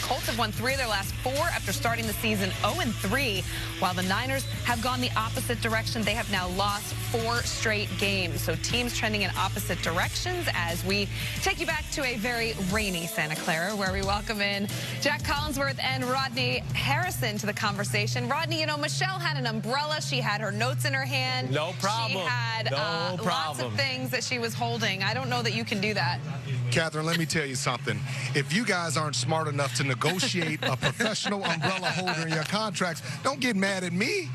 Colts have won 3 of their last 4 after starting the season 0-3, while the Niners have gone the opposite direction. They have now lost 4 straight games. So teams trending in opposite directions as we take you back to a very rainy Santa Clara, where we welcome in Jack Collinsworth and Rodney Harrison to the conversation. Rodney, you know, Michele had an umbrella. She had her notes in her hand. No problem. She had lots of things that she was holding. I don't know that you can do that. Catherine, let me tell you something. If you guys aren't smart enough to negotiate a professional umbrella holder in your contracts, don't get mad at me.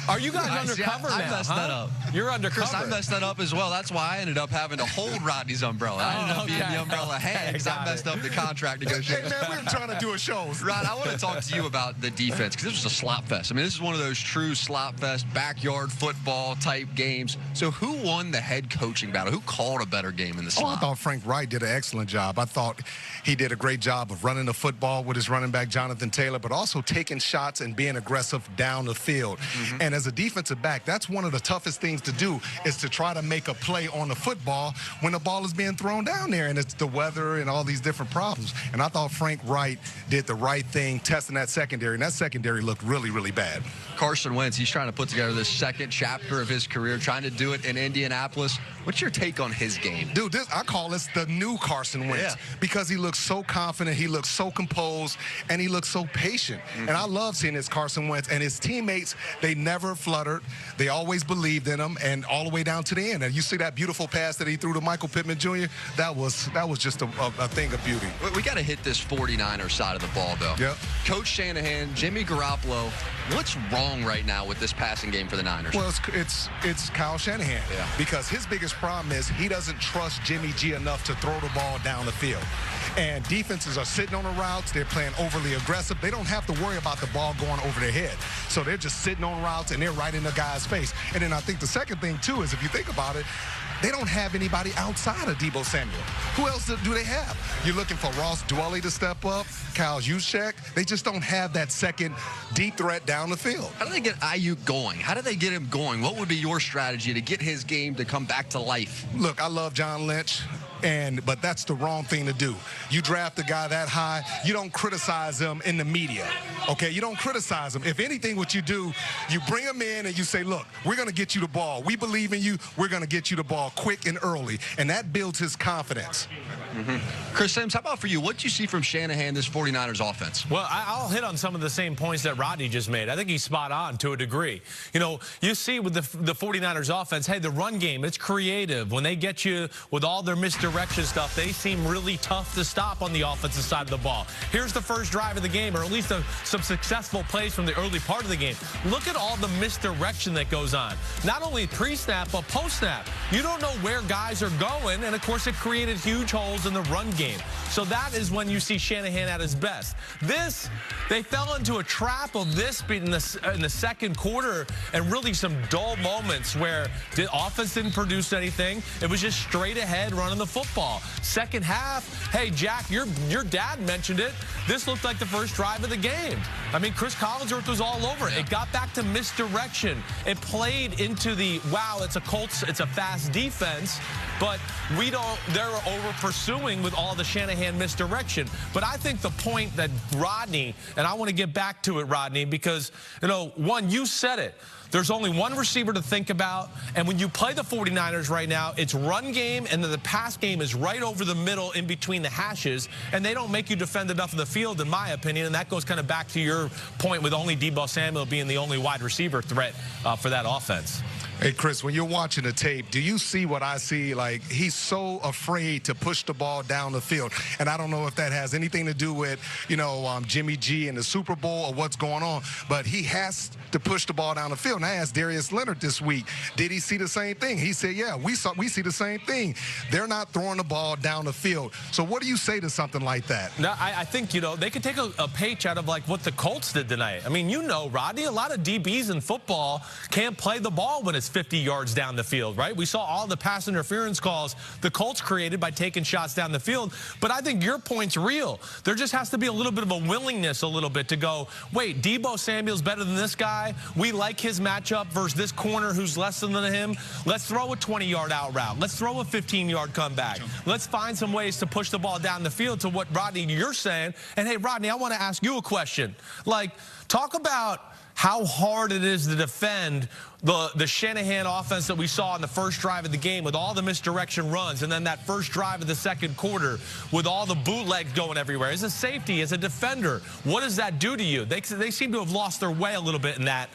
Are you guys undercover now? I messed that up. You're undercover. Chris, I messed that up as well. That's why I ended up having to hold Rodney's umbrella. I ended up being the umbrella hand because I messed up the contract negotiation. Hey, man, we were trying to do a show. Rod, I want to talk to you about the defense because this was a slop fest. I mean, this is one of those true slop fest, backyard football type games. So who won the head coaching battle? Who called a better game in the slop? I thought Frank Wright did an excellent job. I thought he did a great job of running the football with his running back, Jonathan Taylor, but also taking shots and being aggressive down the field. And as a defensive back, that's one of the toughest things to do, is to try to make a play on the football when the ball is being thrown down there, and it's the weather and all these different problems. And I thought Frank Wright did the right thing testing that secondary, and that secondary looked really, really bad. Carson Wentz, he's trying to put together this second chapter of his career, trying to do it in Indianapolis. What's your take on his game? Dude, I call this the new Carson Wentz because he looks so confident, he looks so composed, and he looks so patient. And I love seeing this Carson Wentz. And his teammates, they never fluttered. They always believed in him, and all the way down to the end. And you see that beautiful pass that he threw to Michael Pittman Jr.? That was just a thing of beauty. We got to hit this 49ers side of the ball, though. Yep. Coach Shanahan, Jimmy Garoppolo, what's wrong right now with this passing game for the Niners? Well, it's Kyle Shanahan. Because his biggest problem is he doesn't trust Jimmy G enough to throw the ball down the field. And defenses are sitting on the routes. They're playing overly aggressive. They don't have to worry about the ball going over their head. So they're just sitting on routes, and they're right in the guy's face. And then I think the second thing, too, is if you think about it, they don't have anybody outside of Deebo Samuel. Who else do they have? You're looking for Ross Dwelly to step up, Kyle Juszczyk. They just don't have that second deep threat down the field. How do they get Ayuk going? How do they get him going? What would be your strategy to get his game to come back to life? Look, I love John Lynch. But that's the wrong thing to do. You draft a guy that high, you don't criticize him in the media, okay? You don't criticize him. If anything, what you do, you bring him in and you say, look, we're going to get you the ball. We believe in you. We're going to get you the ball quick and early, and that builds his confidence. Chris Sims, how about for you? What did you see from Shanahan, this 49ers offense? Well, I'll hit on some of the same points that Rodney just made. I think he's spot on to a degree. You know, you see with the 49ers offense, hey, the run game, it's creative. When they get you with all their misdirection stuff, they seem really tough to stop on the offensive side of the ball. Here's the first drive of the game, or at least some successful plays from the early part of the game. Look at all the misdirection that goes on. Not only pre-snap, but post-snap. You don't know where guys are going, and of course it created huge holes in the run game. So that is when you see Shanahan at his best. They fell into a trap of this in the second quarter, and really some dull moments where the offense didn't produce anything. It was just straight ahead running the football. Second half, hey, Jack, your dad mentioned it. This looked like the first drive of the game. I mean, Cris Collinsworth was all over it. It got back to misdirection. It played into the, wow, it's a fast defense, but they're over pursuing with all the Shanahan misdirection. But I think the point that Rodney, and I want to get back to it, Rodney, because, you know, one, you said it. There's only one receiver to think about, and when you play the 49ers right now, it's run game, and then the pass game is right over the middle in between the hashes, and they don't make you defend enough of the field, in my opinion, and that goes kind of back to your point with only Deebo Samuel being the only wide receiver threat for that offense. Hey, Chris, when you're watching the tape, do you see what I see? Like, he's so afraid to push the ball down the field. And I don't know if that has anything to do with, you know, Jimmy G and the Super Bowl or what's going on, but he has to push the ball down the field. And I asked Darius Leonard this week, did he see the same thing? He said, yeah, we see the same thing. They're not throwing the ball down the field. So what do you say to something like that? No, I think, you know, they could take a page out of, like, what the Colts did tonight. I mean, you know, Rodney, a lot of DBs in football can't play the ball when it's gets 50 yards down the field, right? We saw all the pass interference calls the Colts created by taking shots down the field. But I think your point's real. There just has to be a little bit of a willingness a little bit to go, wait, Deebo Samuel's better than this guy. We like his matchup versus this corner who's less than him. Let's throw a 20-yard out route. Let's throw a 15-yard comeback. Let's find some ways to push the ball down the field to what, Rodney, you're saying. And, hey, Rodney, I want to ask you a question. Like, talk about how hard it is to defend the Shanahan offense that we saw in the first drive of the game with all the misdirection runs, and then that first drive of the second quarter with all the bootlegs going everywhere. As a safety, as a defender, what does that do to you? They seem to have lost their way a little bit in that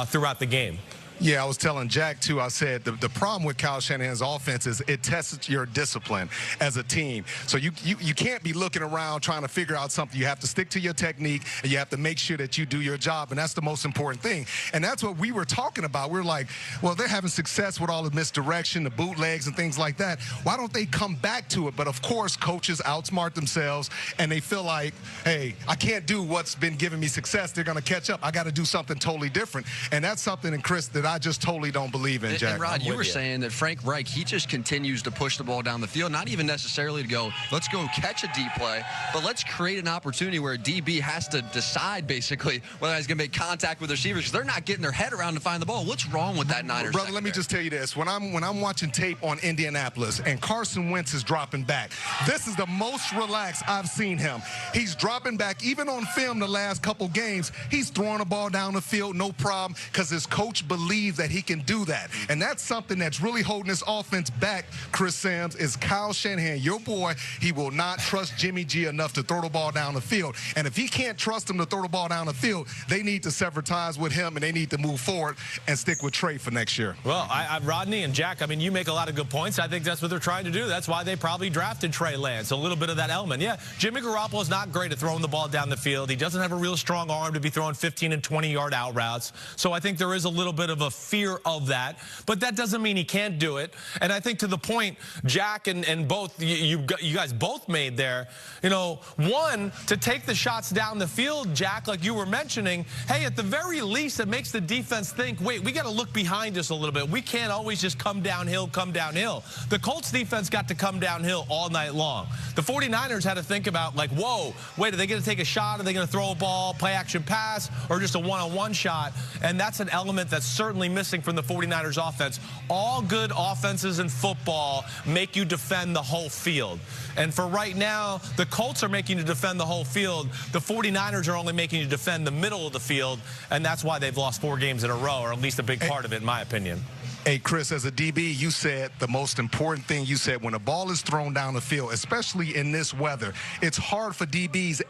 throughout the game. Yeah, I was telling Jack, too, I said the problem with Kyle Shanahan's offense is it tests your discipline as a team. So you can't be looking around trying to figure out something. You have to stick to your technique, and you have to make sure that you do your job, and that's the most important thing. And that's what we were talking about. We're like, well, they're having success with all the misdirection, the bootlegs, and things like that. Why don't they come back to it? But, of course, coaches outsmart themselves, and they feel like, hey, I can't do what's been giving me success. They're going to catch up. I got to do something totally different. And that's something, and Chris, that I just totally don't believe in, Jack. And Rod, you were saying that Frank Reich, he just continues to push the ball down the field, not even necessarily to go, let's go catch a deep play, but let's create an opportunity where a DB has to decide basically whether he's going to make contact with receivers because they're not getting their head around to find the ball. What's wrong with that Niners Brother, let me just tell you this. When I'm watching tape on Indianapolis and Carson Wentz is dropping back, this is the most relaxed I've seen him. He's dropping back. Even on film the last couple games, he's throwing the ball down the field, no problem, because his coach believes that he can do that. And that's something that's really holding this offense back, Chris Sams, is Kyle Shanahan, your boy. He will not trust Jimmy G enough to throw the ball down the field. And if he can't trust him to throw the ball down the field, they need to sever ties with him, and they need to move forward and stick with Trey for next year. Well, Rodney and Jack, I mean, you make a lot of good points. I think that's what they're trying to do. That's why they probably drafted Trey Lance, a little bit of that element. Yeah, Jimmy Garoppolo's not great at throwing the ball down the field. He doesn't have a real strong arm to be throwing 15 and 20-yard out routes. So I think there is a little bit of a fear of that. But that doesn't mean he can't do it. And I think to the point Jack and both you guys both made there, you know, one, to take the shots down the field, Jack, like you were mentioning, hey, at the very least, it makes the defense think, wait, we got to look behind us a little bit. We can't always just come downhill, come downhill. The Colts defense got to come downhill all night long. The 49ers had to think about, like, whoa, wait, are they going to take a shot? Are they going to throw a ball, play action pass, or just a one-on-one shot? And that's an element that's certainly missing from the 49ers offense. All good offenses in football make you defend the whole field. And for right now, the Colts are making you defend the whole field. The 49ers are only making you defend the middle of the field, and that's why they've lost 4 games in a row, or at least a big part of it, in my opinion. Hey, Chris, as a DB, you said the most important thing. You said when a ball is thrown down the field, especially in this weather, it's hard for DBs.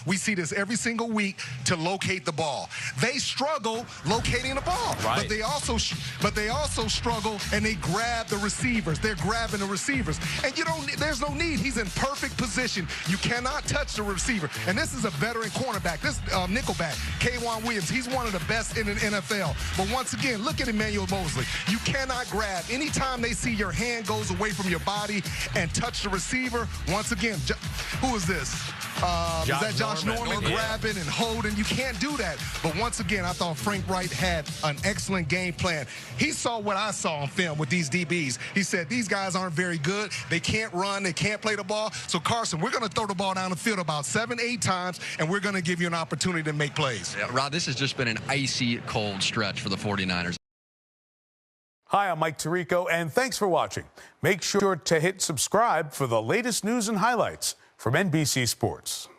We see this every single week, to locate the ball. They struggle locating the ball, right. but they also struggle and they grab the receivers. They're grabbing the receivers, and there's no need. He's in perfect position. You cannot touch the receiver. And this is a veteran cornerback. This nickelback, K'Wan Williams. He's one of the best in the NFL. But once again, look at Emmanuel Mosley. You cannot grab. Anytime they see your hand goes away from your body and touch the receiver, once again, who is this? Is that Josh Norman grabbing and holding? You can't do that. But once again, I thought Frank Reich had an excellent game plan. He saw what I saw on film with these DBs. He said, these guys aren't very good. They can't run. They can't play the ball. So, Carson, we're going to throw the ball down the field about 7-8 times, and we're going to give you an opportunity to make plays. Yeah, Rod, this has just been an icy cold stretch for the 49ers. Hi, I'm Mike Tirico, and thanks for watching. Make sure to hit subscribe for the latest news and highlights from NBC Sports.